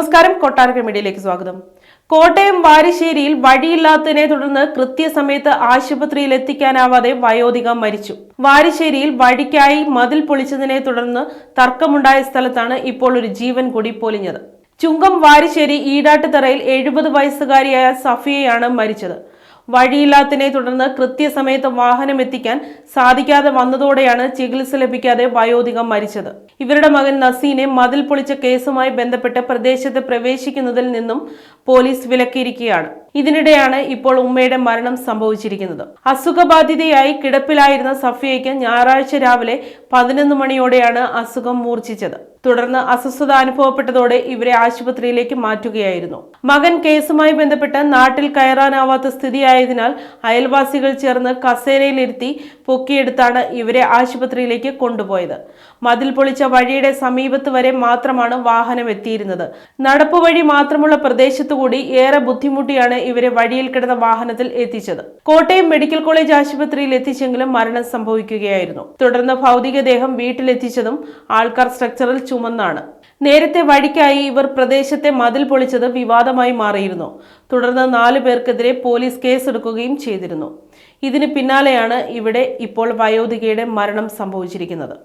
നമസ്കാരം, കൊട്ടാരക്കര മീഡിയയിലേക്ക് സ്വാഗതം. കോട്ടയം വാരിശ്ശേരിയിൽ വഴിയില്ലാത്തതിനെ തുടർന്ന് കൃത്യസമയത്ത് ആശുപത്രിയിൽ എത്തിക്കാനാവാതെ വയോധിക മരിച്ചു. വാരിശ്ശേരിയിൽ വഴിക്കായി മതിൽ പൊളിച്ചതിനെ തുടർന്ന് തർക്കമുണ്ടായ സ്ഥലത്താണ് ഇപ്പോൾ ഒരു ജീവൻ കൂടി പൊലിഞ്ഞത്. ചുങ്കം വാരിശ്ശേരി ഈടാട്ടുതറയിൽ 70 വയസ്സുകാരിയായ സഫിയയാണ് മരിച്ചത്. വഴിയില്ലാത്തതിനെ തുടർന്ന് കൃത്യസമയത്ത് വാഹനം എത്തിക്കാൻ സാധിക്കാതെ വന്നതോടെയാണ് ചികിത്സ ലഭിക്കാതെ വയോധിക മരിച്ചത്. ഇവരുടെ മകൻ നസീനെ മതിൽ പൊളിച്ച കേസുമായി ബന്ധപ്പെട്ട് പ്രദേശത്ത് പ്രവേശിക്കുന്നതിൽ നിന്നും പോലീസ് വിലക്കിയിരിക്കുകയാണ്. ഇതിനിടെയാണ് ഇപ്പോൾ ഉമ്മയുടെ മരണം സംഭവിച്ചിരിക്കുന്നത്. അസുഖബാധിതയായി കിടപ്പിലായിരുന്ന സഫിയയ്ക്ക് ഞായറാഴ്ച രാവിലെ 11 മണിയോടെയാണ് അസുഖം മൂർച്ഛിച്ചത്. തുടർന്ന് അസ്വസ്ഥത അനുഭവപ്പെട്ടതോടെ ഇവരെ ആശുപത്രിയിലേക്ക് മാറ്റുകയായിരുന്നു. മകൻ കേസുമായി ബന്ധപ്പെട്ട് നാട്ടിൽ കയറാനാവാത്ത സ്ഥിതിയായതിനാൽ അയൽവാസികൾ ചേർന്ന് കസേരയിലിരുത്തി പൊക്കിയെടുത്താണ് ഇവരെ ആശുപത്രിയിലേക്ക് കൊണ്ടുപോയത്. മതിൽ പൊളിച്ച വഴിയുടെ സമീപത്ത് വരെ മാത്രമാണ് വാഹനം എത്തിയിരുന്നത്. നടപ്പുവഴി മാത്രമുള്ള പ്രദേശത്തുകൂടി ഏറെ ബുദ്ധിമുട്ടിയാണ് ഇവരെ വഴിയിൽ കിടന്ന വാഹനത്തിൽ എത്തിച്ചത്. കോട്ടയം മെഡിക്കൽ കോളേജ് ആശുപത്രിയിൽ എത്തിച്ചെങ്കിലും മരണം സംഭവിക്കുകയായിരുന്നു. തുടർന്ന് ഭൗതികദേഹം വീട്ടിലെത്തിച്ചതും ആൾക്കാർ സ്ട്രക്ചറിൽ ചുമന്നാണ്. നേരത്തെ വഴിക്കായി ഇവർ പ്രദേശത്തെ മതിൽ പൊളിച്ചത് വിവാദമായി മാറിയിരുന്നു. തുടർന്ന് 4 പേർക്കെതിരെ പോലീസ് കേസെടുക്കുകയും ചെയ്തിരുന്നു. ഇതിന് പിന്നാലെയാണ് ഇവിടെ ഇപ്പോൾ വയോധികയുടെ മരണം സംഭവിച്ചിരിക്കുന്നത്.